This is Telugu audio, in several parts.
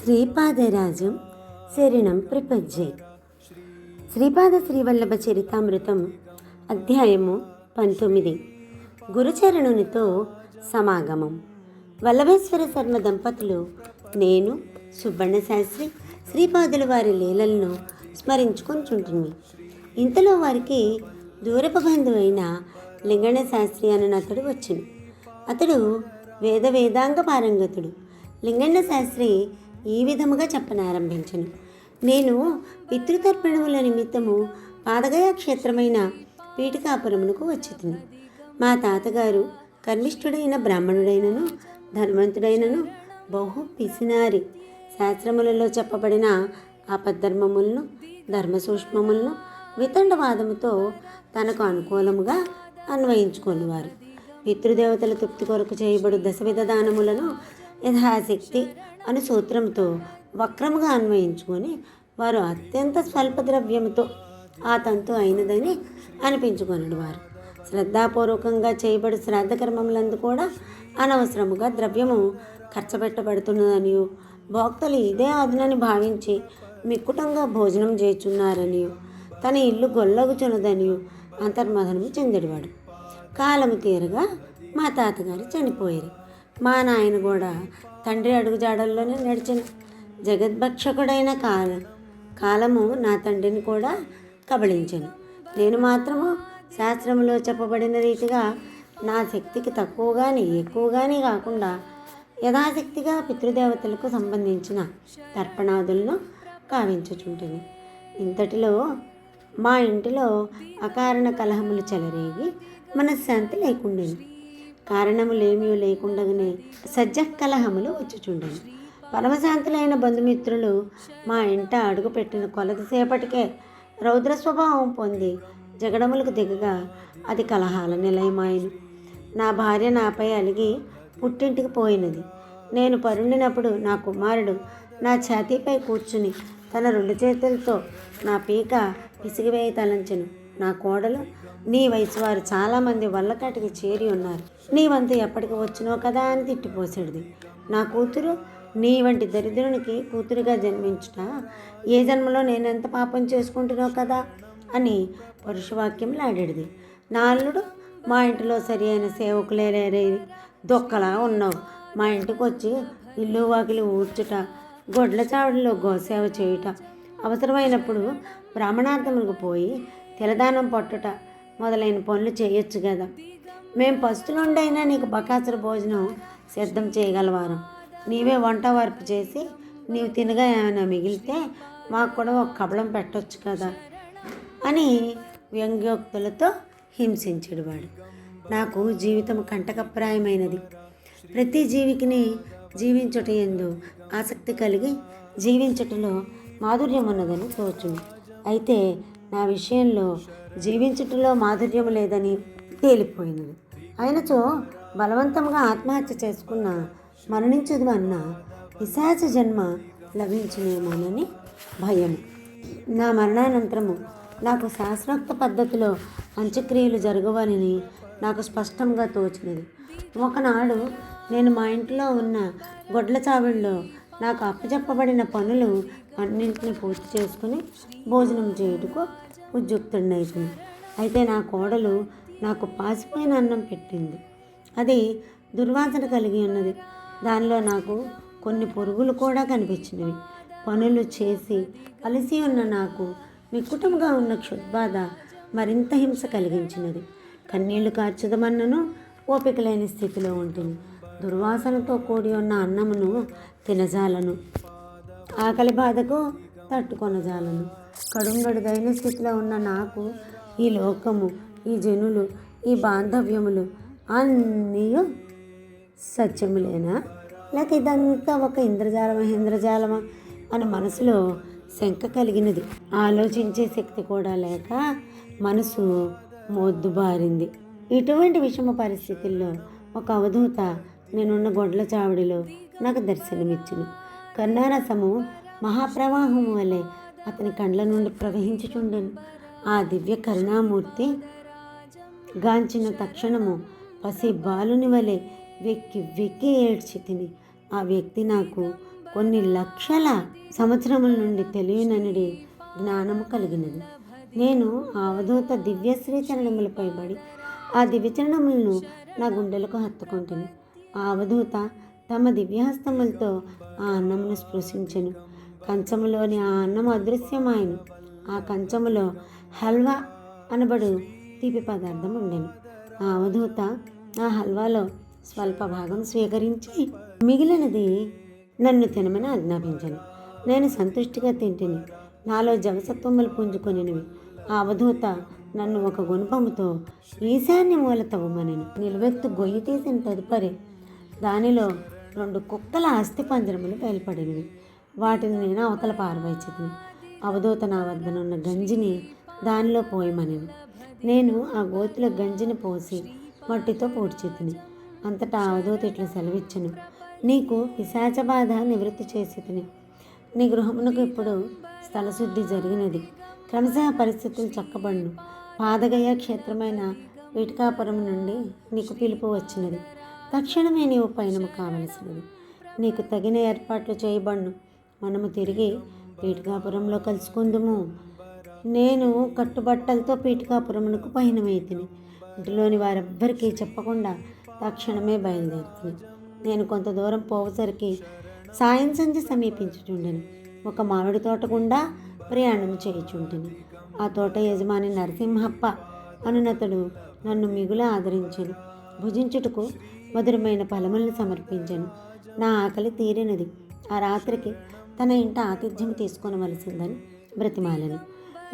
శ్రీపాదరాజం శరణం ప్రపజ్జే. శ్రీపాద శ్రీవల్లభ చరితామృతం అధ్యాయము 19. గురుచరణునితో సమాగమం. వల్లభేశ్వర శర్మ దంపతులు, నేను సుబ్బన్న శాస్త్రి శ్రీపాదుల వారి లీలలను స్మరించుకొంచుంటుంది. ఇంతలో వారికి దూరపు బంధువైన లింగణ శాస్త్రి అన్న అతడు వచ్చును. అతడు వేదాంగ పారంగతుడు. లింగన్న శాస్త్రి ఈ విధముగా చెప్పనారంభించను. నేను పితృతర్పణముల నిమిత్తము పాదగయ క్షేత్రమైన పీఠికాపురమునకు వచ్చితిని. మా తాతగారు కర్మిష్ఠుడైన బ్రాహ్మణుడైనను ధర్మంతుడైనను బహు పిసినారి. శాస్త్రములలో చెప్పబడిన ఆపద్ధర్మములను ధర్మ సూక్ష్మములను వితండవాదముతో తనకు అనుకూలముగా అన్వయించుకునేవారు. పితృదేవతల తృప్తి కొరకు చేయబడు దశవిధ దానములను యథాశక్తి అను సూత్రంతో వక్రముగా అన్వయించుకొని వారు అత్యంత స్వల్ప ద్రవ్యముతో ఆ తంతు అయినదని అనిపించుకొనివారు. శ్రద్ధాపూర్వకంగా చేయబడు శ్రాద్ధ కర్మములందు కూడా అనవసరముగా ద్రవ్యము ఖర్చపెట్టబడుతున్నదనియు, భోక్తలు ఇదే అదునని భావించి మిక్కుటంగా భోజనం చేయుచున్నారనియు, తన ఇల్లు గొల్లగుచున్నదనియు అంతర్మథనము చెందడివాడు. కాలము తీరగా మా తాతగారు చనిపోయారు. మా నాయన కూడా తండ్రి అడుగుజాడల్లోనే నడిచిన. జగద్భక్షకుడైన కాలము నా తండ్రిని కూడా కబళించాను. నేను మాత్రము శాస్త్రములో చెప్పబడిన రీతిగా నా శక్తికి తక్కువ కానీ ఎక్కువ కానీ కాకుండా యథాశక్తిగా పితృదేవతలకు సంబంధించిన తర్పణాదులను కావించుచుంటుంది. ఇంతటిలో మా ఇంటిలో అకారణ కలహములు చెలరేగి మనశ్శాంతి లేకుండేది. కారణములేమీ లేకుండగానే సజ్జకలహములు వచ్చుచుండెను. పరమశాంతులైన బంధుమిత్రులు మా ఇంట అడుగుపెట్టిన కొలదిసేపటికే రౌద్ర స్వభావం పొంది జగడములకు దిగగా అది కలహాల నిలయమాయను. నా భార్య నాపై అలిగి పుట్టింటికి పోయినది. నేను పరుండినప్పుడు నా కుమారుడు నా ఛాతీపై కూర్చుని తన 2 చేతులతో నా పీక పిసిగివేయి తలంచెను. నా కోడలు, నీ వయసు వారు చాలామంది వల్లకాటికి చేరి ఉన్నారు, నీ వంతు ఎప్పటికి వచ్చినో కదా అని తిట్టిపోసేది. నా కూతురు, నీ వంటి దరిద్రునికి కూతురుగా జన్మించుట ఏ జన్మలో నేనెంత పాపం చేసుకుంటున్నావు కదా అని పరుషవాక్యంలాడేది. నా అల్లుడు, మా ఇంటిలో సరి అయిన సేవకులే లేరే, దొక్కలా ఉన్నావు. మా ఇంటికి వచ్చి ఇల్లు వాకిలి ఊడ్చుట, గొడ్ల చావడిలో గోసేవ చేయుట, అవసరమైనప్పుడు బ్రాహ్మణార్థములకు పోయి తిలదానం పట్టుట మొదలైన పనులు చేయొచ్చు కదా. మేము పస్తులుండైనా నీకు బకాసుర భోజనం సిద్ధం చేయగలవారం. నీవే వంట వార్పు చేసి నీవు తినగా ఏమైనా మిగిలితే మాకు కూడా ఒక కబళం పెట్టవచ్చు కదా అని వ్యంగ్యోక్తులతో హింసించేవాడు. నాకు జీవితం కంటకప్రాయమైనది. ప్రతి జీవికిని జీవించుట యందు ఆసక్తి కలిగి జీవించుటలో మాధుర్యం ఉన్నదని తోచును. అయితే నా విషయంలో జీవించుటలో మాధుర్యం లేదని తేలిపోయినది. అయినచో బలవంతంగా ఆత్మహత్య చేసుకున్న మరణించదు అన్న పిశాచ జన్మ లభించునేమోనని భయము. నా మరణానంతరము నాకు శాస్త్రోక్త పద్ధతిలో అంత్యక్రియలు జరగవని నాకు స్పష్టంగా తోచినది. ఒకనాడు నేను మా ఇంట్లో ఉన్న గొడ్ల చావిడిలో నాకు అప్పచెప్పబడిన పనులు అన్నింటినీ పూర్తి చేసుకుని భోజనం చేయుటకు ఉద్యుక్తుడినైతుంది. అయితే నా కోడలు నాకు పాసిపోయిన అన్నం పెట్టింది. అది దుర్వాసన కలిగి ఉన్నది. దానిలో నాకు కొన్ని పురుగులు కూడా కనిపించినవి. పనులు చేసి అలసి ఉన్న నాకు మిక్కుటంగా ఉన్న క్షుద్బాధ మరింత హింస కలిగించినది. కన్నీళ్లు కార్చదమన్నను ఓపిక లేని స్థితిలో ఉంటుంది. దుర్వాసనతో కూడి ఉన్న అన్నమును తినజాలను, ఆకలి బాధకు తట్టుకొనజాలను. కడుంగడుదైన స్థితిలో ఉన్న నాకు ఈ లోకము, ఈ జనులు, ఈ బాంధవ్యములు అన్నీ సత్యములేనా, లేక ఇదంతా ఒక ఇంద్రజాలమా అని మనసులో శంక కలిగినది. ఆలోచించే శక్తి కూడా లేక మనసు మొద్దుబారింది. ఇటువంటి విషమ పరిస్థితుల్లో ఒక అవధూత నేనున్న గొడ్ల చావడిలో నాకు దర్శనమిచ్చును. కరుణారసము మహాప్రవాహము వలె అతని కండ్ల నుండి ప్రవహించుచుండెను. ఆ దివ్య కరుణామూర్తి గాంచిన తక్షణము పసి బాలుని వలె వెక్కి వెక్కి ఏడ్చి తిని ఆ వ్యక్తి నాకు కొన్ని లక్షల సంవత్సరముల నుండి తెలియననిడి జ్ఞానము కలిగినది. నేను ఆ అవధూత దివ్యశ్రీ చరణములపై పడి ఆ దివ్యచరణములను నా గుండెలకు హత్తుకుంటుని. ఆ అవధూత తమ దివ్యహస్తములతో ఆ అన్నమును స్పృశించెను. కంచములోని ఆ అన్నము అదృశ్యమాయను. ఆ కంచములో హల్వా అనబడు తీపి పదార్థం ఉండెను. ఆ అవధూత ఆ హల్వాలో స్వల్ప భాగం స్వీకరించి మిగిలినది నన్ను తినమని ఆజ్ఞాపించను. నేను సంతుష్టిగా తింటిని. నాలో జవసత్వములు పుంజుకొనినవి. ఆ అవధూత నన్ను ఒక గుణపముతో ఈశాన్య మూల తవ్వమనెను. నిలువెత్తు గొయ్యి తీసిన తదుపరి దానిలో 2 కుక్కల అస్థిపంజరములు బయలుపడినవి. వాటిని నేను అవతల పారవేచితిని. అవధూత నా వద్దనున్న గంజిని దానిలో పోయమనెను. నేను ఆ గోతిలో గంజిని పోసి మట్టితో పూడ్చితిని. అంతటా అవధూత ఇట్లా సెలవిచ్చెను. నీకు పిశాచ బాధ నివృత్తి చేసి తిని నీ గృహమునకు ఇప్పుడు స్థలశుద్ధి జరిగినది. క్రమశః పరిస్థితులు చక్కబడును. పాదగయ క్షేత్రమైన వీటికాపురం నుండి నీకు పిలుపు వచ్చినది. తక్షణమే నీవు పయనము కావలసినది. నీకు తగిన ఏర్పాట్లు చేయబడును. మనము తిరిగి పీఠికాపురంలో కలుసుకుందుము. నేను కట్టుబట్టలతో పీఠికాపురమునకు పయనమైతిని. ఇంటిలోని వారెవ్వరికీ చెప్పకుండా తక్షణమే బయలుదేరుతుంది. నేను కొంత దూరం పోవసరికి సాయం సంధ్య సమీపించుచుండెను. ఒక మామిడి తోట గుండా ప్రయాణం చేయుచుంటిని. ఆ తోట యజమాని నరసింహప్ప అనునతడు నన్ను మిగుల ఆదరించెను. భుజించుటకు మధురమైన ఫలములను సమర్పించెను. నా ఆకలి తీరినది. ఆ రాత్రికి తన ఇంట ఆతిథ్యం తీసుకొనవలసిందని బ్రతిమాలను.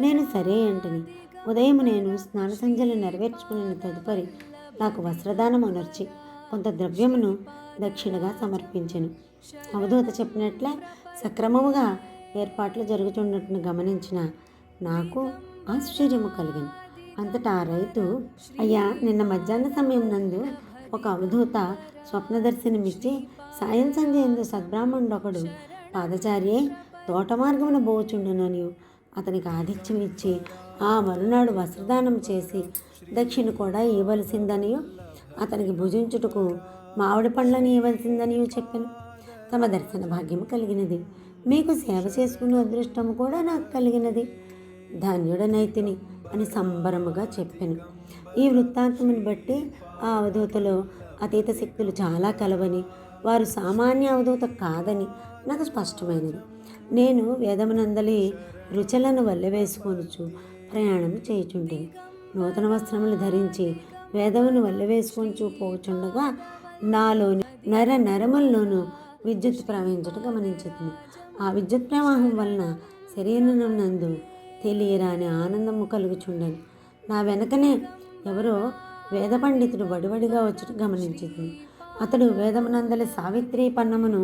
నేను సరే అంటని. ఉదయం నేను స్నాన సంధ్యలు నెరవేర్చుకున్న తదుపరి నాకు వస్త్రదానం అనర్చి కొంత ద్రవ్యమును దక్షిణగా సమర్పించెను. అవధూత చెప్పినట్లే సక్రమముగా ఏర్పాట్లు జరుగుతున్నట్టును గమనించిన నాకు ఆశ్చర్యము కలిగింది. అంతటా ఆ రైతు, అయ్యా, నిన్న మధ్యాహ్న సమయం నందు ఒక అవధూత స్వప్న దర్శనమిచ్చి సాయం సంధ్య ఎందు సద్బ్రాహ్మణుడు ఒకడు పాదచార్యే తోట మార్గమున పోచుండునని అతనికి ఆతిథ్యం ఇచ్చి ఆ మరునాడు వస్త్రదానం చేసి దక్షిణ కూడా ఇవ్వవలసిందనియు అతనికి భుజించుటకు మామిడి పండ్లను ఇవ్వవలసిందనియు చెప్పాను. తమ దర్శన భాగ్యము కలిగినది. మీకు సేవ చేసుకునే అదృష్టము కూడా నాకు కలిగినది. ధన్యుడనైతిని అని సంబరముగా చెప్పాను. ఈ వృత్తాంతమును బట్టి ఆ అవధూతలో అతీత శక్తులు చాలా కలవని, వారు సామాన్య అవధూత కాదని నాకు స్పష్టమైనది. నేను వేదమునందలి రుచులను వల్లెవేసుకొనుచు ప్రయాణం చేయుచుండేది. నూతన వస్త్రములు ధరించి వేదమును వల్లెవేసుకొనుచు పోచుండగా నాలోని నరముల్లోనూ విద్యుత్ ప్రవహించడం గమనించుతుంది. ఆ విద్యుత్ ప్రవాహం వలన శరీరం నందు తెలియరాని ఆనందము కలుగుచుండెను. నా వెనకనే ఎవరో వేద పండితుడు వడివడిగా వచ్చుట గమనించింది. అతడు వేదమునందలి సావిత్రి పన్నమును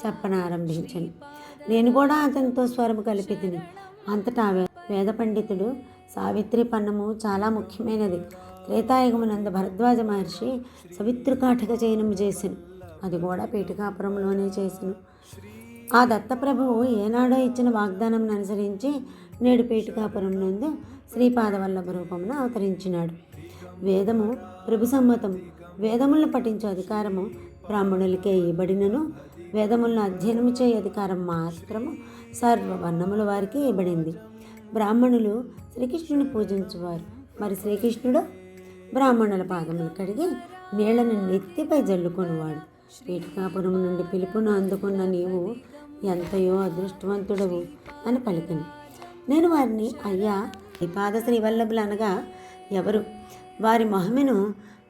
చెప్పనారంభించను. నేను కూడా అతనితో స్వరము కలిపి తిని. అంతటా వేద పండితుడు సావిత్రి పన్నము చాలా ముఖ్యమైనది. త్రేతాయుగమునందు భరద్వాజ మహర్షి సవితృకాఠిక చయనము చేసెను. అది కూడా పీఠికాపురంలోనే చేసెను. ఆ దత్తప్రభువు ఏనాడో ఇచ్చిన వాగ్దానం అనుసరించి నేడు పీఠికాపురం నందు శ్రీపాదవల్లభ రూపమున అవతరించినాడు. వేదము ప్రభు సమ్మతము. వేదములను పఠించే అధికారము బ్రాహ్మణులకే ఇవ్వబడినను వేదములను అధ్యయనము చేయ అధికారం మాత్రము సర్వవర్ణముల వారికి ఇవ్వబడింది. బ్రాహ్మణులు శ్రీకృష్ణుని పూజించువారు. మరి శ్రీకృష్ణుడు బ్రాహ్మణుల పాదములు కడిగి నీళ్లను నెత్తిపై జల్లుకొనివాడు. పీఠికాపురం నుండి పిలుపును అందుకున్న నీవు ఎంతయో అదృష్టవంతుడవు అని పలికిన. నేను వారిని, అయ్యా, శ్రీపాద శ్రీవల్లభులు అనగా ఎవరు? వారి మహిమను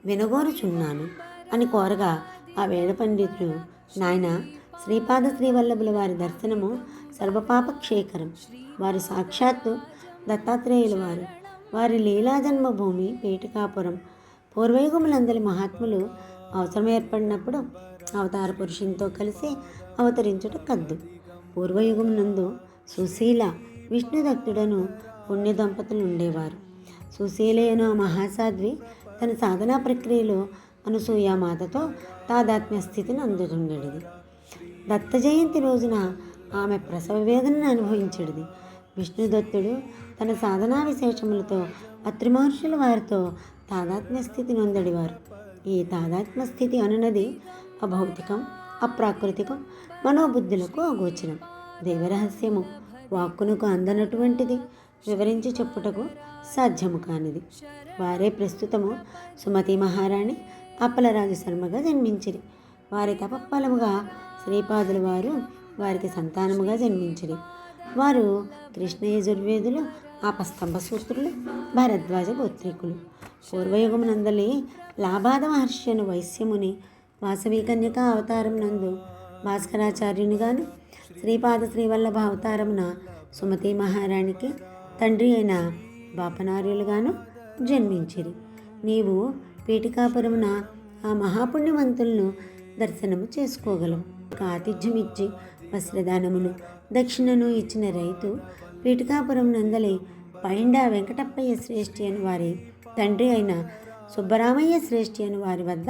వినగోరుచున్నాను అని కోరగా ఆ వేద పండితుడు, నాయన, శ్రీపాద శ్రీవల్లభుల వారి దర్శనము సర్వపాప క్షేకరం. వారు సాక్షాత్తు దత్తాత్రేయుల వారు. వారి లీలా జన్మభూమి పీఠికాపురం. పూర్వయుగములందరి మహాత్ములు అవసరం ఏర్పడినప్పుడు అవతార పురుషునితో కలిసి అవతరించుట కద్దు. పూర్వయుగం నందు సుశీల విష్ణుదత్తుడను పుణ్య దంపతులు ఉండేవారు. సుశీలయను మహాసాధ్వి తన సాధనా ప్రక్రియలో అనసూయామాతతో తాదాత్మ్య స్థితిని అందుతుండేది. దత్త జయంతి రోజున ఆమె ప్రసవ వేదనను అనుభవించడిది. విష్ణుదత్తుడు తన సాధనా విశేషములతో అత్రి మహర్షుల వారితో తాదాత్మ్య స్థితి నొందడివారు. ఈ తాదాత్మ్య స్థితి అనున్నది అభౌతికం, అప్రాకృతికం, మనోబుద్ధులకు అగోచరం. దేవరహస్యము వాక్కునకు అందనటువంటిది, వివరించి చెప్పుటకు సాధ్యము కానిది. వారే ప్రస్తుతము సుమతి మహారాణి అప్పలరాజు శర్మగా జన్మించిరి. వారి తపఫలముగా శ్రీపాదుల వారు వారికి సంతానముగా జన్మించిరి. వారు కృష్ణ యజుర్వేదులు, ఆపస్తంభ సూత్రులు, భరద్వాజ గోత్రీకులు. పూర్వయుగమునందలి లాభాద మహర్షి అను వైశ్యముని వాసవి కన్యక అవతారం నందు భాస్కరాచార్యునిగాను, శ్రీపాద శ్రీవల్లభ అవతారమున సుమతి మహారాణికి తండ్రి అయిన బాపనార్యులుగాను జన్మించిరి. నీవు పీఠికాపురమున ఆ మహాపుణ్యవంతులను దర్శనము చేసుకోగలవు. ఆతిథ్యమిచ్చి వస్త్రదానమును దక్షిణను ఇచ్చిన రైతు పీఠికాపురం నందలి పైండా వెంకటప్పయ్య శ్రేష్ఠి అని వారి తండ్రి అయిన సుబ్బరామయ్య శ్రేష్ఠి అని వారి వద్ద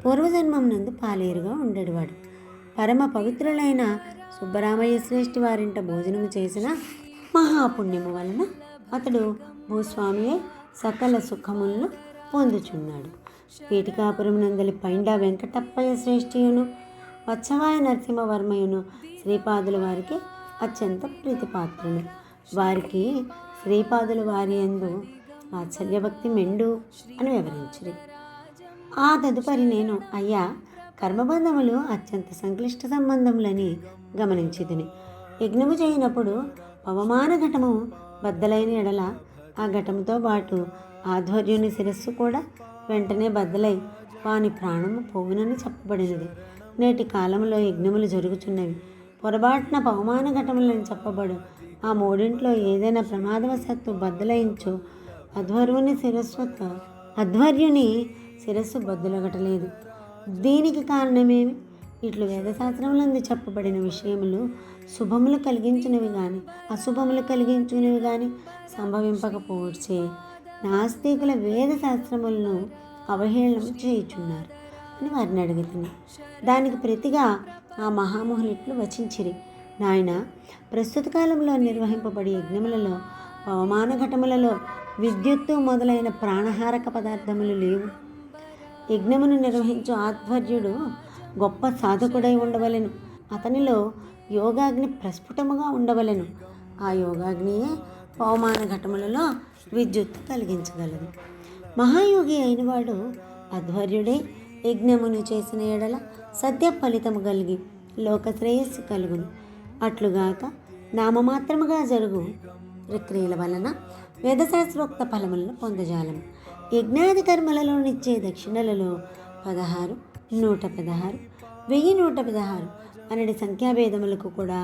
పూర్వజన్మం నందు పాలేరుగా ఉండేవాడు. పరమ పవిత్రులైన సుబ్బరామయ్య శ్రేష్ఠి వారింట భోజనము చేసిన మహాపుణ్యము వలన అతడు భూస్వామి సకల సుఖములను పొందుచున్నాడు. పీఠికాపురం నందలి పైండా వెంకటప్పయ్య శ్రేష్ఠియును వత్సవాయ నరసింహవర్మయును శ్రీపాదుల వారికి అత్యంత ప్రీతిపాత్రులు. వారికి శ్రీపాదుల వారి యందు వాత్సల్యభక్తి మెండు అని వివరించిరి. ఆ తదుపరి నేను అయ్యా, కర్మబంధములు అత్యంత సంక్లిష్ట సంబంధములని గమనించితిని. యజ్ఞము చేయనప్పుడు పవమాన ఘటము బద్దలైన ఎడల ఆ ఘటముతో పాటు ఆధ్వర్యుని శిరస్సు కూడా వెంటనే బద్దలై వాని ప్రాణము పోవునని చెప్పబడినది. నేటి కాలంలో యజ్ఞములు జరుగుతున్నవి. పొరపాటున పవమాన ఘటములని చెప్పబడు ఆ మూడింట్లో ఏదైనా ప్రమాదవశాత్తు బద్దలయించో అధ్వర్యుని శిరస్సు బద్దలగటలేదు. దీనికి కారణమేమి? ఇట్లు వేదశాస్త్రములందు చెప్పబడిన విషయములు శుభములు కలిగించినవి కానీ అశుభములు కలిగించునవి కానీ సంభవింపకపోవచ్చే నాస్తికుల వేదశాస్త్రములను అవహేళన చేయుచున్నారు అని వారిని అడుగుతుంది. దానికి ప్రతిగా ఆ మహామహులిట్లు వచించిరి. నాయన, ప్రస్తుత కాలంలో నిర్వహింపబడి యజ్ఞములలో పవమాన ఘటములలో విద్యుత్తు మొదలైన ప్రాణహారక పదార్థములు లేవు. యజ్ఞమును నిర్వహించు ఆధ్వర్యుడు గొప్ప సాధకుడై ఉండవలెను. అతనిలో యోగాగ్ని ప్రస్ఫుటముగా ఉండవలెను. ఆ యోగాగ్నియే పవమాన ఘటములలో విద్యుత్తు కలిగించగలదు. మహాయోగి అయినవాడు అధ్వర్యుడే యజ్ఞమును చేసిన ఎడల సత్య ఫలితము కలిగి లోకశ్రేయస్సు కలుగును. అట్లుగాక నామమాత్రముగా జరుగు ప్రక్రియల వలన వేదశాస్త్రోక్త ఫలములను పొందజాలము. యజ్ఞాది కర్మలలోనిచ్చే దక్షిణలలో 16, 116, 1116 అనడి సంఖ్యాభేదములకు కూడా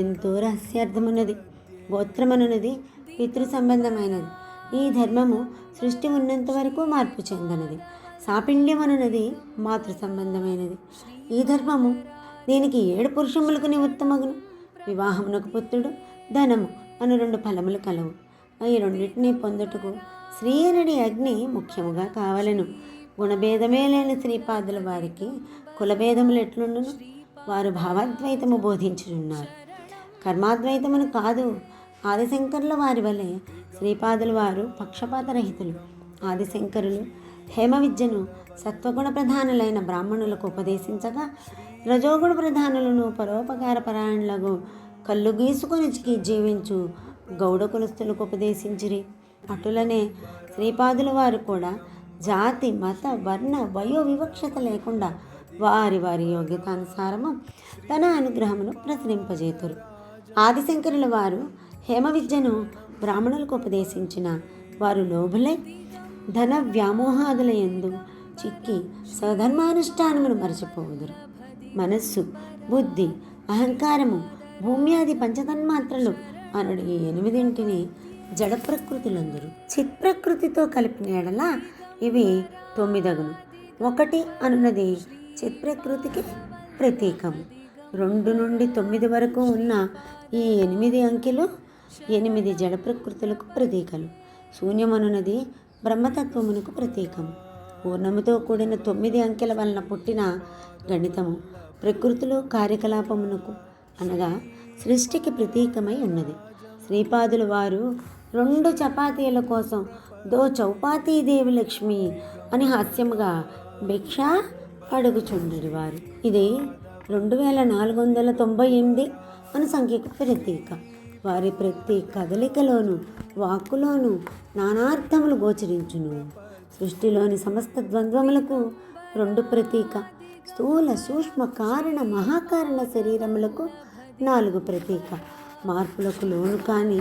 ఎంతో రహస్యార్థమున్నది. గోత్రమనున్నది పితృ సంబంధమైనది. ఈ ధర్మము సృష్టి ఉన్నంత వరకు మార్పు చెందనది. సాపిండ్యమనున్నది మాతృ సంబంధమైనది. ఈ ధర్మము దీనికి 7 పురుషములకు నివృత్తమగును. వివాహమునకు పుత్రుడు, ధనము అను 2 ఫలములు కలవు. ఈ రెండింటినీ పొందుటకు స్త్రీ అనడి అగ్ని ముఖ్యముగా కావలెను. గుణభేదమే లేని శ్రీపాదుల వారికి కులభేదములు ఎట్లుండును? వారు భావాద్వైతము బోధించుచున్నారు, కర్మాద్వైతమును కాదు. ఆదిశంకరుల వారి వలె శ్రీపాదుల వారు పక్షపాతరహితులు. ఆదిశంకరులు హేమ విద్యను సత్వగుణ ప్రధానులైన బ్రాహ్మణులకు ఉపదేశించగా, రజోగుణ ప్రధానులను పరోపకార పరాయణులకు కళ్ళు గీసుకొని జీవించు గౌడ కులస్తులకు ఉపదేశించిరి. అటులనే శ్రీపాదుల వారు కూడా జాతి, మత, వర్ణ, వయో వివక్షత లేకుండా వారి వారి యోగ్యతానుసారము తన అనుగ్రహమును ప్రసరింపజేతురు. ఆదిశంకరుల వారు హేమ విద్యను బ్రాహ్మణులకు ఉపదేశించిన వారు లోభులై ధన వ్యామోహాదుల యందు చిక్కి స్వధర్మానుష్ఠానమును మరచిపోవుదురు. మనస్సు, బుద్ధి, అహంకారము, భూమ్యాది పంచతన్మాత్రలు అనడు ఈ 8 జడ ప్రకృతులందరూ. చిత్ ప్రకృతితో కలిపిన ఎడల ఇవి 9 1 అనున్నది చిత్ ప్రకృతికి ప్రతీకము. 2 నుండి 9 వరకు ఉన్న ఈ 8 అంకెలు 8 జడ ప్రకృతులకు ప్రతీకలు. శూన్యమనున్నది బ్రహ్మతత్వమునకు ప్రతీకము. పూర్ణముతో కూడిన 9 అంకెల వలన పుట్టిన గణితము ప్రకృతిలో కార్యకలాపమునకు అనగా సృష్టికి ప్రతీకమై ఉన్నది. శ్రీపాదుల వారు 2 చపాతీల కోసం దో చౌపాతీదేవి లక్ష్మి అని హాస్యముగా భిక్ష అడుగుచుండరి వారు. ఇది 2498 అను సంఖ్యకు ప్రతీక. వారి ప్రతి కదలికలోను వాక్కులోను నానార్థములు గోచరించును. సృష్టిలోని సమస్త ద్వంద్వములకు 2 ప్రతీక. స్థూల సూక్ష్మ కారణ మహాకారణ శరీరములకు 4 ప్రతీక. మార్పులకు లోను కాని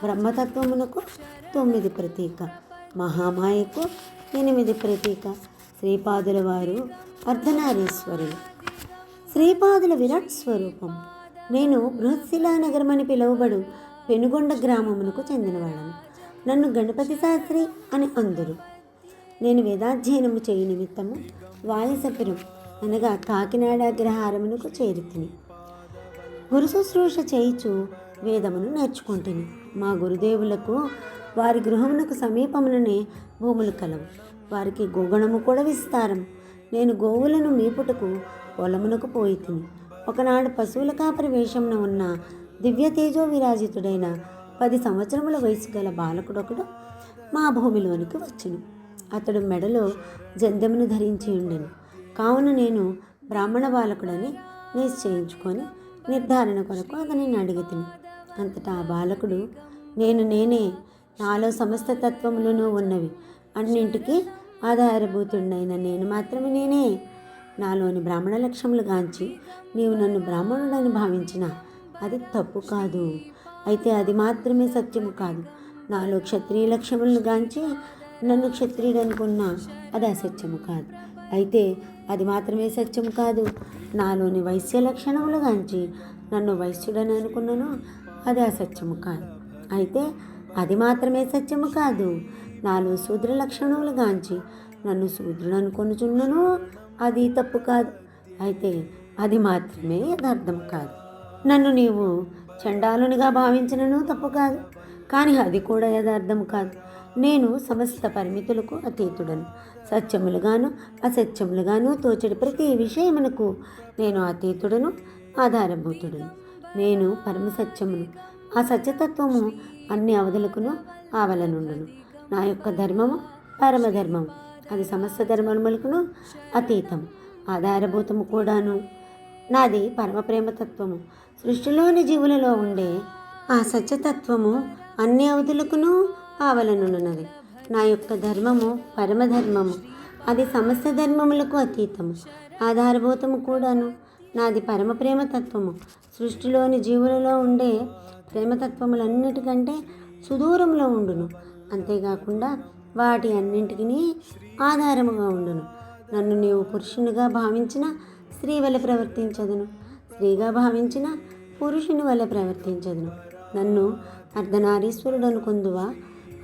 బ్రహ్మతత్వమునకు 9 ప్రతీక. మహామాయకు 8 ప్రతీక. శ్రీపాదుల వారు అర్ధనారీశ్వరులు. శ్రీపాదుల విరాట్ స్వరూపం. నేను బృహత్శిలానగరం అని పిలువబడు పెనుగొండ గ్రామమునకు చెందినవాడను. నన్ను గణపతి శాస్త్రి అని అందరు. నేను వేదాధ్యయనము చేయి నిమిత్తము వాయసపురం అనగా కాకినాడ అగ్రహారమునకు చేరితిని. గురు శుశ్రూష చేయిచు వేదమును నేర్చుకుంటుని. మా గురుదేవులకు వారి గృహమునకు సమీపముననే భూములు కలవు. వారికి గోగణము కూడా విస్తారం. నేను గోవులను మేపుటకు పొలమునకు పోయి తిని. ఒకనాడు పశువుల కాపరి వేషమున ఉన్న దివ్య తేజో విరాజితుడైన 10 సంవత్సరముల వయసు గల బాలకుడొకడు మా భూమిలోనికి వచ్చును. అతడు మెడలో జందెమును ధరించి ఉండెను. కావున నేను బ్రాహ్మణ బాలకుడని నిశ్చయించుకొని నిర్ధారణ కొరకు అతనిని అడిగితిని. అంతటా ఆ బాలకుడు, నేనే, నాలో సమస్త తత్వములను ఉన్నవి, అన్నింటికీ ఆధారభూతుడైన నేను మాత్రమే నేనే. నాలోని బ్రాహ్మణ లక్ష్యములు గాంచి నీవు నన్ను బ్రాహ్మణుడని భావించిన అది తప్పు కాదు. అయితే అది మాత్రమే సత్యము కాదు. నాలో క్షత్రియ లక్ష్యములను గాంచి నన్ను క్షత్రియుడు అనుకున్నా అది అసత్యము కాదు. అయితే అది మాత్రమే సత్యము కాదు. నాలోని వైశ్య లక్షణములు గాంచి నన్ను వైశ్యుడని అనుకున్నాను అది అసత్యము కాదు. అయితే అది మాత్రమే సత్యము కాదు. నాలో శూద్ర లక్షణములు గాంచి నన్ను శూద్రుడు అనుకొనుచున్నాను అది తప్పు కాదు. అయితే అది మాత్రమే యథార్థం కాదు. నన్ను నీవు చండాలునిగా భావించినను తప్పు కాదు. కానీ అది కూడా యథార్థం కాదు. నేను సమస్త పరిమితులకు అతీతుడను. సత్యములుగాను అసత్యములుగాను తోచడి ప్రతి విషయమునకు నేను అతీతుడను, ఆధారభూతుడను. నేను పరమసత్యమును. ఆ సత్యతత్వము అన్ని అవధులకును ఆవలనుండును. నా యొక్క ధర్మము పరమధర్మము. అది సమస్త ధర్మములకును అతీతం, ఆధారభూతము కూడాను. నాది పరమ ప్రేమతత్వము. సృష్టిలోని జీవులలో ఉండే ఆ సత్యతత్వము అన్ని అవధులకును ఆవలనున్నది. నా యొక్క ధర్మము పరమధర్మము. అది సమస్త ధర్మములకు అతీతము, ఆధారభూతము కూడాను. నాది పరమ ప్రేమతత్వము. సృష్టిలోని జీవులలో ఉండే ప్రేమతత్వములన్నిటికంటే సుదూరంలో ఉండును. అంతేకాకుండా వాటి అన్నింటికి ఆధారముగా ఉండును. నన్ను నీవు పురుషునిగా భావించిన స్త్రీ వలె ప్రవర్తించదును, స్త్రీగా భావించిన పురుషుని వలె ప్రవర్తించదును. నన్ను అర్ధనారీశ్వరుడు అనుకుందువా?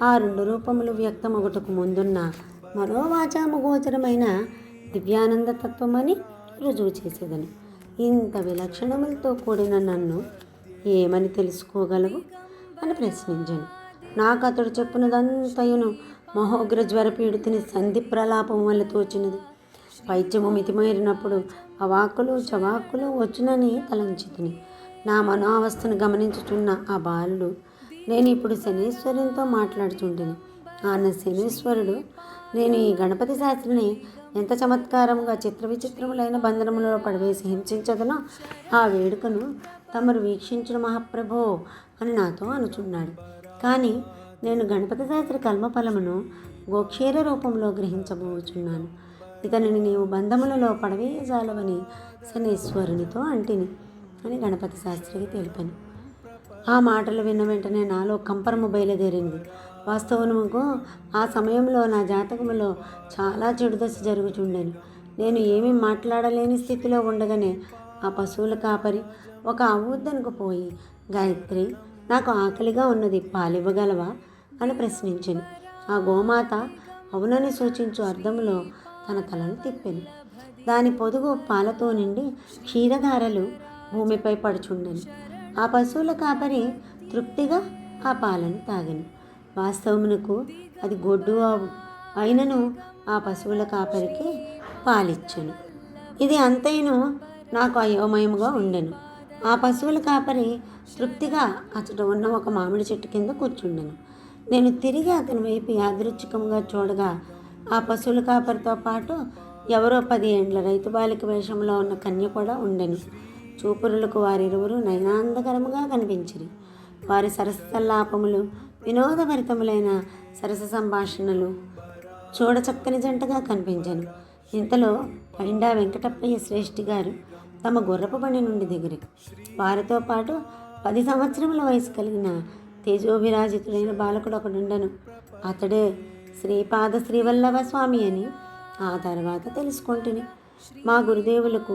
ఆ 2 రూపములు వ్యక్తమొగటకు ముందున్న మనోవాచాము గోచరమైన దివ్యానంద తత్వమని రుజువు చేసేదను. ఇంత విలక్షణములతో కూడిన నన్ను ఏమని తెలుసుకోగలవు అని ప్రశ్నించాను. నాకు అతడు చెప్పినదంతయును మహోగ్ర జ్వరపీడితుని సంధి ప్రలాపం వల్ల తోచినది. పైత్యము మితిమీరినప్పుడు అవాక్కులు చవాక్కులు వచ్చునని తలంచితిని. నా మనోవస్థను గమనించుచున్న ఆ బాలుడు, నేను ఇప్పుడు శనీశ్వరునితో మాట్లాడుచుంటిని. ఆన శనీశ్వరుడు, నేను ఈ గణపతి శాస్త్రిని ఎంత చమత్కారంగా చిత్ర విచిత్రములైన బంధనములలో పడవేసి హింసించదనో ఆ వేడుకను తమరు వీక్షించిన మహాప్రభో అని నాతో అనుచున్నాడు. కానీ నేను గణపతి శాస్త్రి కల్మఫలమును గోక్షీర రూపంలో గ్రహించబోచున్నాను. ఇతనిని నీవు బంధములలో పడవేయజాలవని శనీశ్వరునితో అంటిని అని గణపతి శాస్త్రికి తెలిపాను. ఆ మాటలు విన్న వెంటనే నాలో కంపరము బయలుదేరింది. వాస్తవముకు ఆ సమయంలో నా జాతకములో చాలా చెడు దశ జరుగుచుండెను. నేను ఏమీ మాట్లాడలేని స్థితిలో ఉండగానే ఆ పశువుల కాపరి ఒక ఆవుద్దనకు పోయి, గాయత్రి, నాకు ఆకలిగా ఉన్నది, పాలివ్వగలవా అని ప్రశ్నించాను. ఆ గోమాత అవునని సూచించు అర్థంలో తన తలను తిప్పాను. దాని పొదుగు పాలతో నిండి క్షీరధారలు భూమిపై పడుచుండెను. ఆ పశువుల కాపరి తృప్తిగా ఆ పాలను తాగను. వాస్తవమునకు అది గొడ్డు ఆవు అయినను ఆ పశువుల కాపరికి పాలిచ్చెను. ఇది అంతైను నాకు అయోమయముగా ఉండెను. ఆ పశువుల కాపరి తృప్తిగా అతడు ఉన్న ఒక మామిడి చెట్టు కింద కూర్చుండెను. నేను తిరిగి అతని వైపు యాదృచ్ఛికంగా చూడగా ఆ పశువుల కాపరితో పాటు ఎవరో 10 ఏండ్ల రైతు బాలిక వేషంలో ఉన్న కన్య కూడా ఉండెను. చూపురులకు వారిరువురు నయనాందకరముగా కనిపించిరి. వారి సరసల్లాపములు, వినోదభరితములైన సరస సంభాషణలు చూడచక్కని జంటగా కనిపించెను. ఇంతలో పైండా వెంకటప్పయ్య శ్రేష్ఠి గారు తమ గుర్రపు బండి నుండి దిగిరి. వారితో పాటు 10 సంవత్సరముల వయసు కలిగిన తేజోభిరాజితుడైన బాలకుడు ఒకడుండెను. అతడే శ్రీపాద శ్రీవల్లభ స్వామి అని ఆ తర్వాత తెలుసుకుంటుని. మా గురుదేవులకు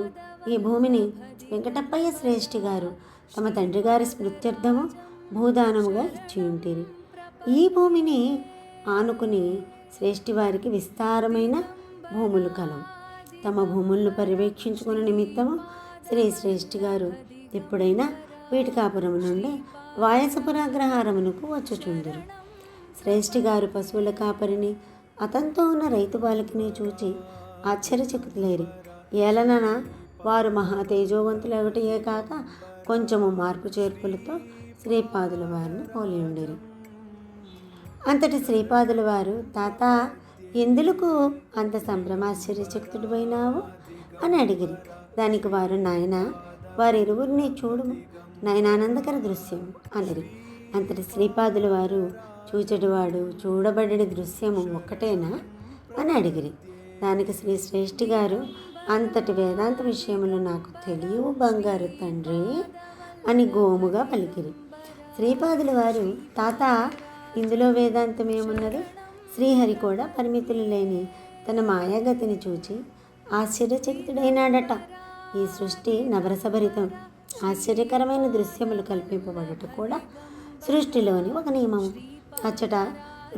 ఈ భూమిని వెంకటప్పయ్య శ్రేష్ఠి గారు తమ తండ్రి గారి స్మృత్యర్థము భూదానముగా ఇచ్చి ఉంటిరి. ఈ భూమిని ఆనుకుని శ్రేష్ఠి వారికి విస్తారమైన భూములు కలవు. తమ భూములను పర్యవేక్షించుకునే నిమిత్తము శ్రేష్ఠి గారు ఎప్పుడైనా వీటికాపురము నుండి వాయసపురాగ్రహారమునకు వచ్చుచుందురు. శ్రేష్ఠి గారు పశువుల కాపరిని, అతనితో ఉన్న రైతు బాలికని చూచి ఆశ్చర్యచకితులైరి. ఏలనన వారు మహా తేజోవంతులొకటియే కాక కొంచెము మార్పు చేర్పులతో శ్రీపాదుల వారిని పోలి ఉండిరి. అంతటి శ్రీపాదుల వారు, తాత ఎందులకు అంత సంభ్రమాశ్చర్యచకితుడిపోయినావు అని అడిగిరి. దానికి వారు, నాయన వారిరువురిని చూడుము, నయనానందకర దృశ్యం అనిరి. అంతటి శ్రీపాదుల వారు, చూచెటివాడు చూడబడిన దృశ్యము ఒక్కటేనా అని అడిగిరి. దానికి శ్రేష్ఠి గారు, అంతటి వేదాంత విషయములు నాకు తెలియవు బంగారు తండ్రి అని గోముగా పలికిరి. శ్రీపాదుల వారు, తాత ఇందులో వేదాంతం ఏమున్నది? శ్రీహరి కూడా పరిమితులు లేని తన మాయాగతిని చూచి ఆశ్చర్యచకితుడైనాడట. ఈ సృష్టి నవరసభరితం, ఆశ్చర్యకరమైన దృశ్యములు కల్పింపబడట కూడా సృష్టిలోని ఒక నియమము. అచ్చట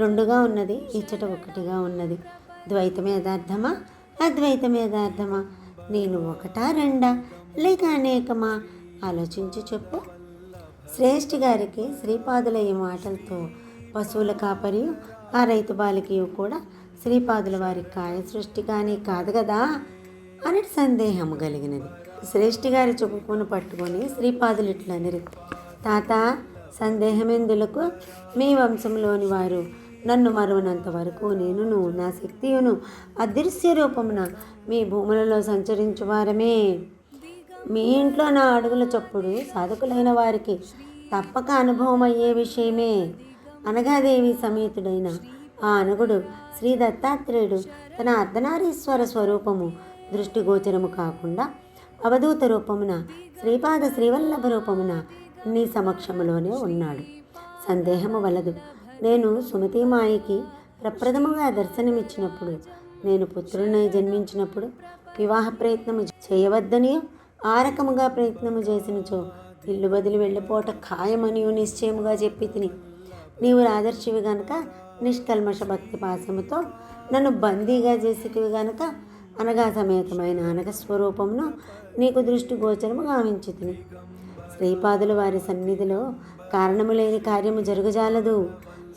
రెండుగా ఉన్నది, ఇచ్చట ఒకటిగా ఉన్నది. ద్వైతం యథార్థమా, అద్వైతం యథార్థమా? నేను ఒకటా రెండా లేక అనేకమా? ఆలోచించి చెప్పు. శ్రేష్ఠి గారికి శ్రీపాదుల ఈ మాటలతో పశువుల కాపరియు ఆ రైతు బాలికయు కూడా శ్రీపాదుల వారి కాయ సృష్టి కానీ కాదు కదా అని సందేహము కలిగినది. శ్రేష్ఠి గారి చెప్పుకొని పట్టుకొని శ్రీపాదులు ఇట్లనిరి, తాత సందేహమెందులకు? మీ వంశంలోని వారు నన్ను మరువనంత వరకు నేనును నా శక్తియును అదృశ్య రూపమున మీ భూములలో సంచరించువారమే. మీ ఇంట్లో నా అడుగుల చప్పుడు సాధకులైన వారికి తప్పక అనుభవం అయ్యే విషయమే. అనగాదేవి సమేతుడైన ఆ అనగుడు శ్రీ దత్తాత్రేయుడు తన అర్ధనారీశ్వర స్వరూపము దృష్టిగోచరము కాకుండా అవధూత రూపమున శ్రీపాద శ్రీవల్లభ రూపమున నీ సమక్షములోనే ఉన్నాడు. సందేహము వలదు. నేను సుమతిమాయికి ప్రప్రథముగా దర్శనమిచ్చినప్పుడు, నేను పుత్రునై జన్మించినప్పుడు వివాహ ప్రయత్నము చేయవద్దనియో, ఆ రకముగా ప్రయత్నము చేసినచో ఇల్లు వదిలి వెళ్ళిపోట ఖాయమనియో నిశ్చయముగా చెప్పి తిని, నీవు ఆదర్శివి గనుక నిష్కల్మష భక్తి పాశముతో నన్ను బందీగా చేసేటివి గనుక అనగా సమేతమైన అనగ స్వరూపమును నీకు దృష్టి గోచరము గావించి తిని. శ్రీపాదుల వారి సన్నిధిలో కారణము లేని కార్యము జరగజాలదు.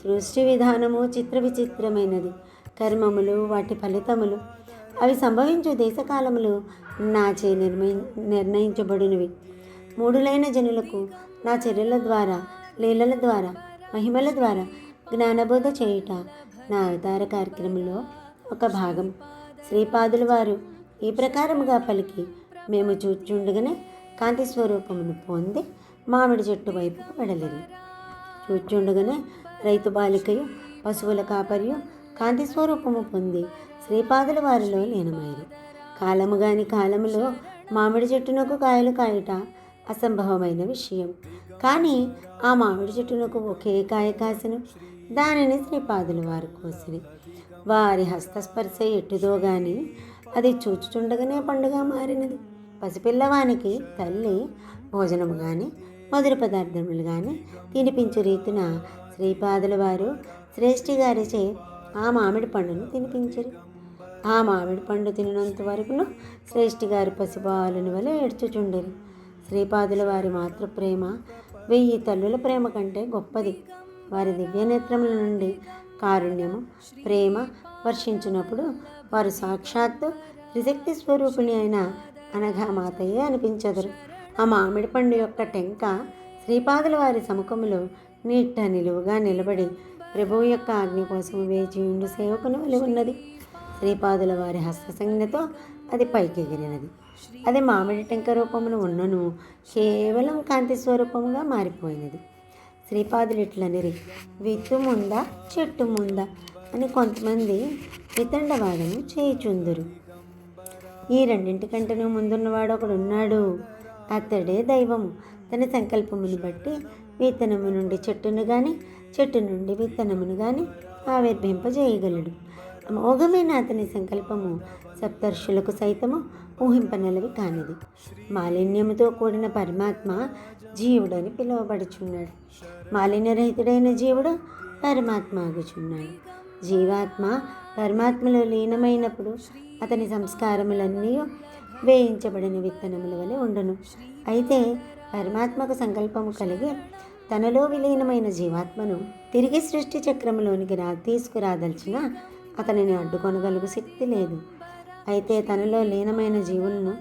సృష్టి విధానము చిత్ర విచిత్రమైనది. కర్మములు వాటి ఫలితములు అవి సంభవించు దేశకాలములు నాచే నిర్ణయించబడినవి. మూఢులైన జనులకు నా చర్యల ద్వారా, లీలల ద్వారా, మహిమల ద్వారా జ్ఞానబోధ చేయుట నా అవతార కార్యక్రమంలో ఒక భాగం. శ్రీపాదుల వారు ఈ ప్రకారముగా పలికి మేము చూచుండగానే కాంతి స్వరూపమును పొంది మామిడి చెట్టు వైపుకు వెడలిరి. చూచుండగానే రైతు బాలికయు పశువుల కాపరియు కాంతి స్వరూపము పొంది శ్రీపాదుల వారిలో లీనమైరి. కాలము గాని కాలములో మామిడి చెట్టునకు కాయలు కాయుట అసంభవమైన విషయం. కానీ ఆ మామిడి చెట్టునకు ఒకే కాయ కాసెను. దానిని శ్రీపాదుల వారు కోసిరి. వారి హస్తస్పర్శ ఎట్టుదో గాని అది చూచుచుండగానే పండుగ మారినది. పసిపిల్లవానికి తల్లి భోజనము కానీ మధుర పదార్థములు కానీ తినిపించు రీతిన శ్రీపాదుల వారు శ్రేష్ఠి గారిచే ఆ మామిడి పండును తినిపించరు. ఆ మామిడి పండు తినినంత వరకును శ్రేష్ఠి గారి పసిబాలుని వలె ఏడ్చుచుండరు. శ్రీపాదుల వారి మాతృప్రేమ 1000 తల్లుల ప్రేమ కంటే గొప్పది. వారి దివ్యనేత్రముల నుండి కారుణ్యము, ప్రేమ వర్షించినప్పుడు వారు సాక్షాత్తు త్రిశక్తి స్వరూపిణి అయిన అనగా మాతయ్యే అనిపించెదరు. ఆ మామిడి పండు యొక్క టెంక శ్రీపాదుల వారి సముఖములో నీట నిలువుగా నిలబడి ప్రభువు యొక్క ఆజ్ఞ కోసం వేచి ఉండు సేవకుని వలె ఉన్నది. శ్రీపాదుల వారి హస్తసంజ్ఞతో అది పైకెగిరినది. అది మామిడి టెంక రూపమును ఉన్నను కేవలం కాంతి స్వరూపముగా మారిపోయినది. శ్రీపాదులు ఇట్లనిరి, విత్తు ముందా చెట్టు ముందా అని కొంతమంది వితండవాదము చేయుచుందురు. ఈ రెండింటికంటేనూ ముందున్నవాడు ఒకడున్నాడు, అతడే దైవము. తన సంకల్పమును బట్టి విత్తనము నుండి చెట్టును గాని చెట్టు నుండి విత్తనమును గాని ఆవిర్భింపజేయగలడు. అమోఘమైన అతని సంకల్పము సప్తర్షులకు సైతము ఊహింపనలవి కానిది. మాలిన్యముతో కూడిన పరమాత్మ జీవుడని పిలువబడుచున్నాడు. మాలిన్యరహితుడైన జీవుడు పరమాత్మ ఆగుచున్నాడు. జీవాత్మ పరమాత్మలో లీనమైనప్పుడు అతని సంస్కారములన్నీ వేయించబడిన విత్తనముల వలె ఉండును. అయితే పరమాత్మకు సంకల్పము కలిగి తనలో విలీనమైన జీవాత్మను తిరిగి సృష్టి చక్రములోనికి తీసుకురాదలిచిన అతనిని అడ్డుకొనగలుగు శక్తి లేదు. అయితే తనలో లీనమైన జీవులను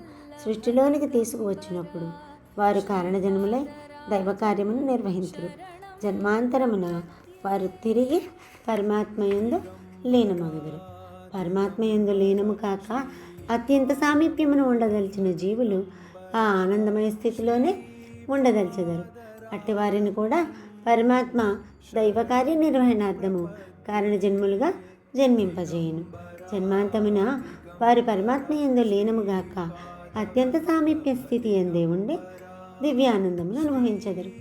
సృష్టిలోనికి తీసుకువచ్చినప్పుడు వారు కారణజన్ములై దైవకార్యమును నిర్వహించరు. జన్మాంతరమున వారు తిరిగి పరమాత్మయందు లీనమగుదురు. పరమాత్మయందు లీనము కాక అత్యంత సామీప్యమును ఉండదలిచిన జీవులు ఆ ఆనందమయ స్థితిలోనే ఉండదలిచెదరు. అట్టి వారిని కూడా పరమాత్మ దైవకార్య నిర్వహణార్థము కారణజన్ములుగా జన్మింపజేయును. జన్మాంతమున వారు పరమాత్మ యందు లీనముగాక అత్యంత సామీప్య స్థితి ఎందే ఉండి దివ్యానందమును అనుభవించెదరు.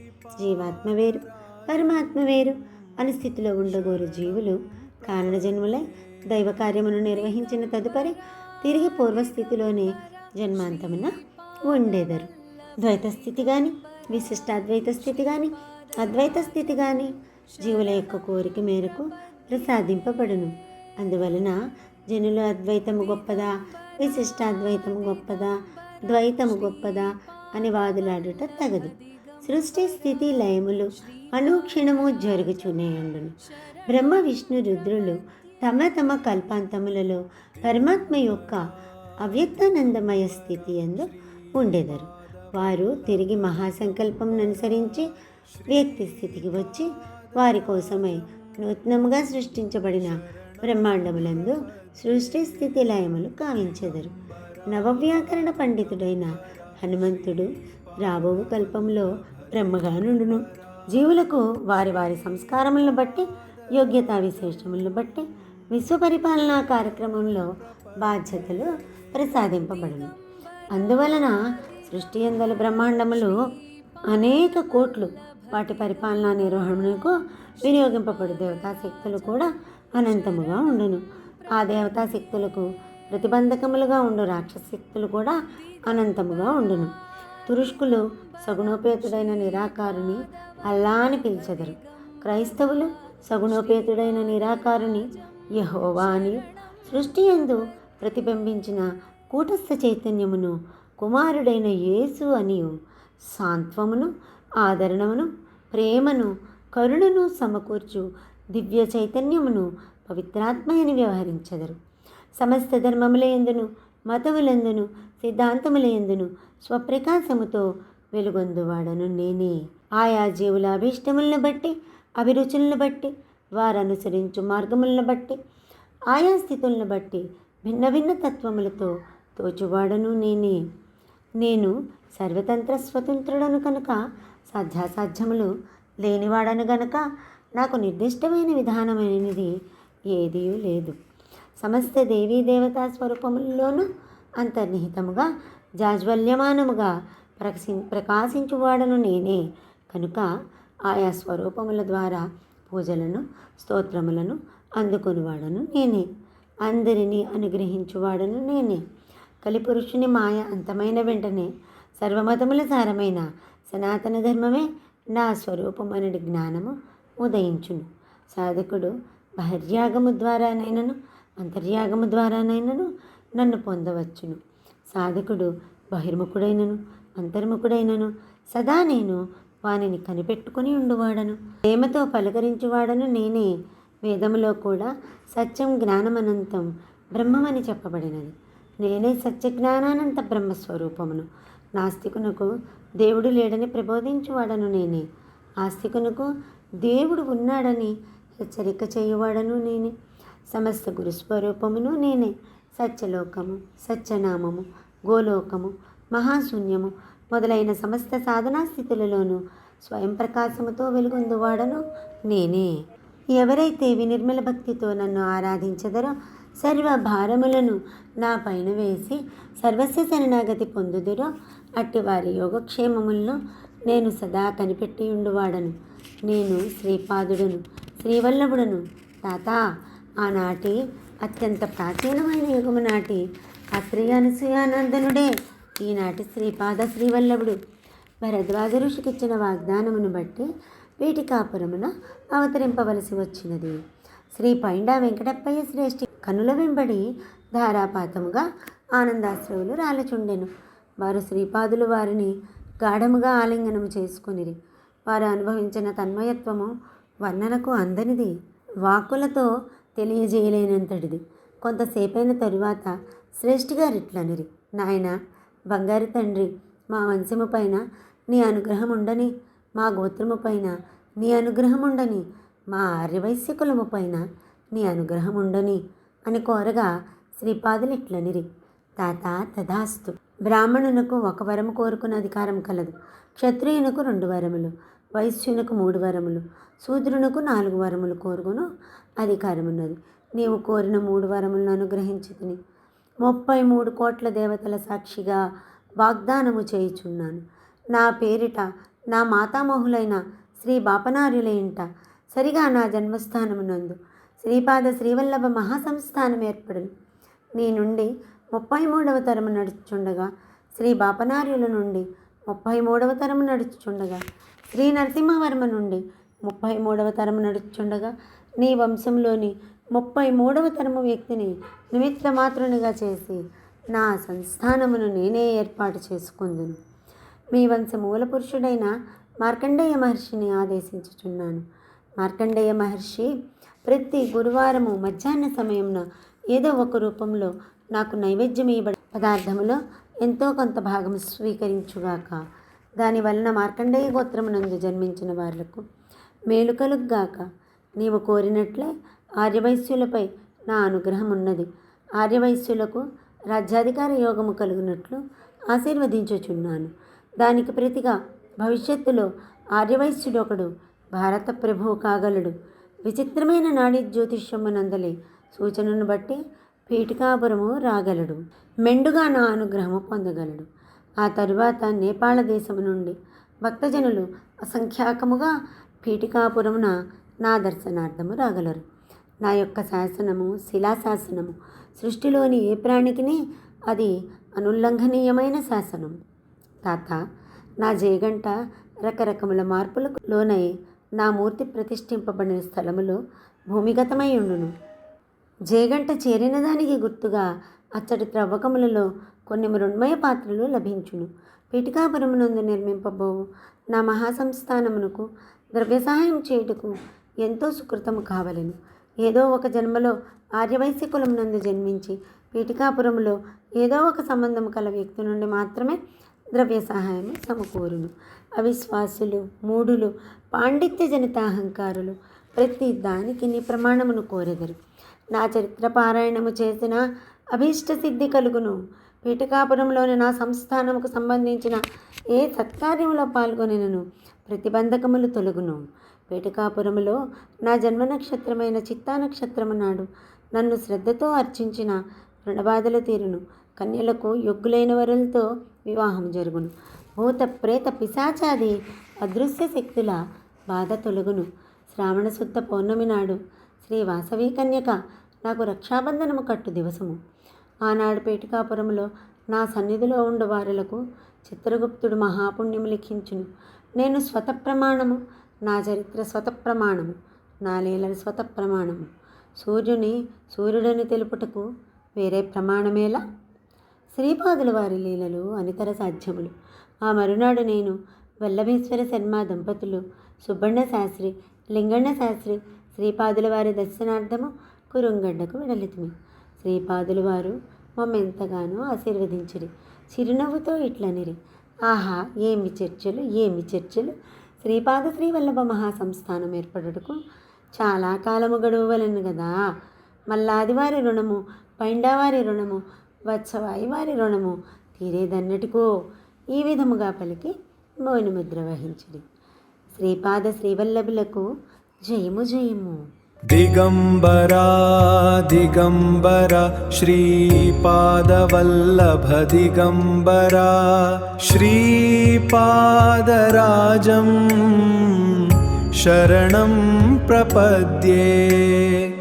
జీవాత్మ వేరు పరమాత్మ వేరు అని స్థితిలో ఉండగోరు జీవులు కారణజన్ములై దైవకార్యమును నిర్వహించిన తదుపరి తిరిగి పూర్వస్థితిలోనే జన్మాంతమున ఉండేదరు. ద్వైత స్థితి కానీ విశిష్టాద్వైత స్థితి కానీ అద్వైత స్థితి కానీ జీవుల యొక్క కోరిక మేరకు ప్రసాదింపబడును. అందువలన జనులు అద్వైతము గొప్పదా విశిష్టాద్వైతము గొప్పదా ద్వైతము గొప్పదా అని వాదులాడుట తగదు. సృష్టి స్థితి లయములు అనుక్షణము జరుగుచునేయుండును. బ్రహ్మ విష్ణు రుద్రులు తమ తమ కల్పాంతములలో పరమాత్మ యొక్క అవ్యక్తానందమయ స్థితి యందు ఉండెదరు. వారు తిరిగి మహాసంకల్పం అనుసరించి వ్యక్తి స్థితికి వచ్చి వారి కోసమై నూతనముగా సృష్టించబడిన బ్రహ్మాండములందు సృష్టి స్థితి లయములు కావించెదరు. నవవ్యాకరణ పండితుడైన హనుమంతుడు రాబో కల్పంలో బ్రహ్మగా నుండును. జీవులకు వారి వారి సంస్కారములను బట్టి యోగ్యతా విశేషములను బట్టి విశ్వపరిపాలనా కార్యక్రమంలో బాధ్యతలు ప్రసాదింపబడును. అందువలన సృష్టి యందలి బ్రహ్మాండములు అనేక కోట్లు వాటి పరిపాలనా నిర్వహణకు వినియోగింపబడు దేవతాశక్తులు కూడా అనంతముగా ఉండును. ఆ దేవతాశక్తులకు ప్రతిబంధకములుగా ఉండు రాక్షసశక్తులు కూడా అనంతముగా ఉండును. తురుష్కులు సగుణోపేతుడైన నిరాకారుని అల్లా అని పిలిచెదరు. క్రైస్తవులు సగుణోపేతుడైన నిరాకారుని యెహోవా అని, సృష్టి యందు ప్రతిబింబించిన కూటస్థ చైతన్యమును కుమారుడైన యేసు అనియు సాంత్వమును ఆదరణమును ప్రేమను కరుణను సమకూర్చు దివ్య చైతన్యమును పవిత్రాత్మయని వ్యవహరించెదరు. సమస్త ధర్మములయందును మతములందును సిద్ధాంతములయందును స్వప్రకాశముతో వెలుగొందువాడను నేనే. ఆయా జీవుల అభీష్టములను బట్టి అభిరుచులను బట్టి వారు అనుసరించు మార్గములను బట్టి ఆయా స్థితులను బట్టి భిన్న భిన్న తత్వములతో తోచువాడను నేనే. నేను సర్వతంత్ర స్వతంత్రుడను కనుక సాధ్యాసాధ్యములు లేనివాడను గనుక నాకు నిర్దిష్టమైన విధానమైనది ఏదీ లేదు. సమస్త దేవీ దేవతా స్వరూపములలోనూ అంతర్నిహితముగా జాజ్వల్యమానముగా ప్రకాశించువాడను నేనే కనుక ఆయా స్వరూపముల ద్వారా పూజలను స్తోత్రములను అందుకొనివాడను నేనే. అందరినీ అనుగ్రహించువాడను నేనే. కలిపురుషుని మాయ అంతమైన వెంటనే సర్వమతముల సారమైన సనాతన ధర్మమే నా స్వరూపమనడి జ్ఞానము ఉదయించును. సాధకుడు బహిర్యాగము ద్వారానైనను అంతర్యాగము ద్వారానైనను నన్ను పొందవచ్చును. సాధకుడు బహిర్ముఖుడైనను అంతర్ముఖుడైనను సదా నేను వానిని కనిపెట్టుకుని ఉండువాడను. ప్రేమతో పలకరించువాడను నేనే. వేదములో కూడా సత్యం జ్ఞానమనంతం బ్రహ్మమని చెప్పబడినది. నేనే సత్యజ్ఞానానంత బ్రహ్మస్వరూపమును. నాస్తికునకు దేవుడు లేడని ప్రబోధించువాడను నేనే. ఆస్తికునకు దేవుడు ఉన్నాడని హెచ్చరిక చేయువాడను నేనే. సమస్త గురుస్వరూపమును నేనే. సత్యలోకము, సత్యనామము, గోలోకము, మహాశూన్యము మొదలైన సమస్త సాధనా స్థితులలోనూ స్వయం ప్రకాశముతో వెలుగొందువాడను నేనే. ఎవరైతే వినిర్మల భక్తితో నన్ను ఆరాధించదరో సర్వ భారములను నా పైన వేసి సర్వస్వ శరణాగతి పొందుదురో అట్టి వారి యోగక్షేమములను నేను సదా కనిపెట్టి ఉండువాడను. నేను శ్రీపాదుడును, శ్రీవల్లభుడను. తాత, ఆనాటి అత్యంత ప్రాచీనమైన యుగము నాటి అత్రి అనసూయానందనుడే ఈనాటి శ్రీపాద శ్రీవల్లభుడు. భరద్వాజ ఋషికిచ్చిన వాగ్దానమును బట్టి పీఠికాపురమున అవతరింపవలసి వచ్చినది. శ్రీ పైండా వెంకటప్పయ్య శ్రేష్ఠి కనుల వెంబడి ధారాపాతముగా ఆనందాశ్రవులు రాలచుండెను. వారు శ్రీపాదులు వారిని గాఢముగా ఆలింగనము చేసుకొనిరి. వారు అనుభవించిన తన్మయత్వము వర్ణనకు అందనిది, వాక్కులతో తెలియజేయలేనంతటిది. కొంతసేపైన తరువాత శ్రేష్ఠి గారిట్లనిరి, నాయన బంగారు తండ్రి, మా వంశము పైన నీ అనుగ్రహం ఉండని, మా గోత్రము పైన నీ అనుగ్రహం ఉండని, మా ఆర్యవైశ్యకులము పైన నీ అనుగ్రహం ఉండని అని కోరగా శ్రీపాదులు ఇట్లనిరి, తాత తథాస్తు. బ్రాహ్మణునకు 1 వరము కోరుకునే అధికారం కలదు. క్షత్రియునకు 2 వరములు, వైశ్యునకు 3 వరములు, శూద్రునకు 4 వరములు కోరుకును అధికారమున్నది. నీవు కోరిన 3 వరములను అనుగ్రహించితిని. 33 కోట్ల దేవతల సాక్షిగా వాగ్దానము చేయుచున్నాను. నా పేరిట నా మాతామహులైన శ్రీ బాపనార్యుల ఇంట సరిగా నా జన్మస్థానమునందు శ్రీపాద శ్రీవల్లభ మహాసంస్థానం ఏర్పడును. నీ నుండి 33వ తరము నడుచుచుండగా, శ్రీ బాపనార్యుల నుండి 33వ తరము నడుచుచుండగా, శ్రీ నరసింహవర్మ నుండి 33వ తరము నడుచుచుండగా, నీ వంశంలోని 33వ తరము వ్యక్తిని నిమిత్త మాత్రునిగా చేసి నా సంస్థానమును నేనే ఏర్పాటు చేసుకుందును. మీ వంశ మూల పురుషుడైన మార్కండేయ మహర్షిని ఆదేశించుచున్నాను. మార్కండేయ మహర్షి ప్రతి గురువారము మధ్యాహ్న సమయంలో ఏదో ఒక రూపంలో నాకు నైవేద్యం ఇవ్వబడి పదార్థములో ఎంతో కొంత భాగం స్వీకరించుగాక. దానివలన మార్కండేయ గోత్రమునందు జన్మించిన వాళ్లకు మేలు కలుగ్గాక. నీవు కోరినట్లే ఆర్యవైశ్యులపై నా అనుగ్రహం ఉన్నది. ఆర్యవైశ్యులకు రాజ్యాధికార యోగము కలుగునట్లు ఆశీర్వదించుచున్నాను. దానికి ప్రతిగా భవిష్యత్తులో ఆర్యవైశ్యుడొకడు భారత ప్రభువు కాగలడు. విచిత్రమైన నాడీ జ్యోతిష్యమునందలి సూచనను బట్టి పీఠికాపురము రాగలడు. మెండుగా నా అనుగ్రహము పొందగలడు. ఆ తరువాత నేపాళ దేశము నుండి భక్తజనులు అసంఖ్యాకముగా పీఠికాపురమున నా దర్శనార్థము రాగలరు. నా యొక్క శాసనము శిలాశాసనము సృష్టిలోని ఏ ప్రాణికిని అది అనుల్లంఘనీయమైన శాసనం. తాత, నా జయగంట రకరకముల మార్పులకు లోనై నా మూర్తి ప్రతిష్ఠింపబడిన స్థలములో భూమిగతమై ఉండును. జయగంట చేరిన దానికి గుర్తుగా అచ్చటి త్రవ్వకములలో కొన్ని మృణ్మయ పాత్రలు లభించును. పీఠికాపురమునందు నిర్మింపబోవు నా మహాసంస్థానమునకు ద్రవ్య సహాయం చేయుటకు ఎంతో సుకృతము కావలెను. ఏదో ఒక జన్మలో ఆర్యవైశ్య కులమునందు జన్మించి పీఠికాపురములో ఏదో ఒక సంబంధం కల వ్యక్తి నుండి మాత్రమే ద్రవ్య సహాయం సమకూరును. అవిశ్వాసులు, మూఢులు, పాండిత్య జనితాహంకారులు ప్రతి దానికి నీ ప్రమాణమును కోరెదరు. నా చరిత్ర పారాయణము చేసిన అభీష్ట సిద్ధి కలుగును. పీఠికాపురంలోని నా సంస్థానముకు సంబంధించిన ఏ సత్కార్యములో పాల్గొనినను ప్రతిబంధకములు తొలగును. పీఠికాపురములో నా జన్మ నక్షత్రమైన చిత్తా నక్షత్రము నాడు నన్ను శ్రద్ధతో అర్చించిన రుణబాధలు తీరును. కన్యలకు యొగ్గులైన వరులతో వివాహం జరుగును. భూత ప్రేత పిశాచాది అదృశ్య శక్తుల బాధ తొలగును. శ్రావణ శుద్ధ పౌర్ణమి నాడు శ్రీ వాసవి కన్యక నాకు రక్షాబంధనము కట్టు దివసము. ఆనాడు పీఠికాపురములో నా సన్నిధిలో ఉండు వారులకు చిత్రగుప్తుడు మహాపుణ్యము లిఖించును. నేను స్వతప్రమాణము, నా చరిత్ర స్వతప్రమాణము, నా లీలలు స్వతప్రమాణము. సూర్యుడని తెలుపుటకు వేరే ప్రమాణమేలా? శ్రీపాదుల వారి లీలలు అనితర సాధ్యములు. ఆ మరునాడు నేను వల్లభేశ్వర శర్మ దంపతులు, సుబ్బಣ್ణ శాస్త్రి, లింగಣ್ణ శాస్త్రి శ్రీపాదుల వారి దర్శనార్థము కురుంగడ్డకు వెడలితిమి. శ్రీపాదుల వారు మమ్మెంతగానో ఆశీర్వదించిరి. చిరునవ్వుతో ఇట్లనిరి, ఆహా, ఏమి చర్చలు, ఏమి చర్చలు! శ్రీపాద శ్రీవల్లభ మహాసంస్థానం ఏర్పడుటకు చాలా కాలము గడువవలను కదా. మల్లాదివారి రుణము, పైండావారి రుణము, వత్సవాయి వారి రుణము తీరేదన్నటికో ఈ విధముగా పలికి మౌనముద్ర వహించిరి. శ్రీపాద శ్రీవల్లభులకు జయము జయము. దిగంబరా దిగంబరా శ్రీపాదవల్లభ దిగంబరా శ్రీపాదరాజం శరణం ప్రపద్యే.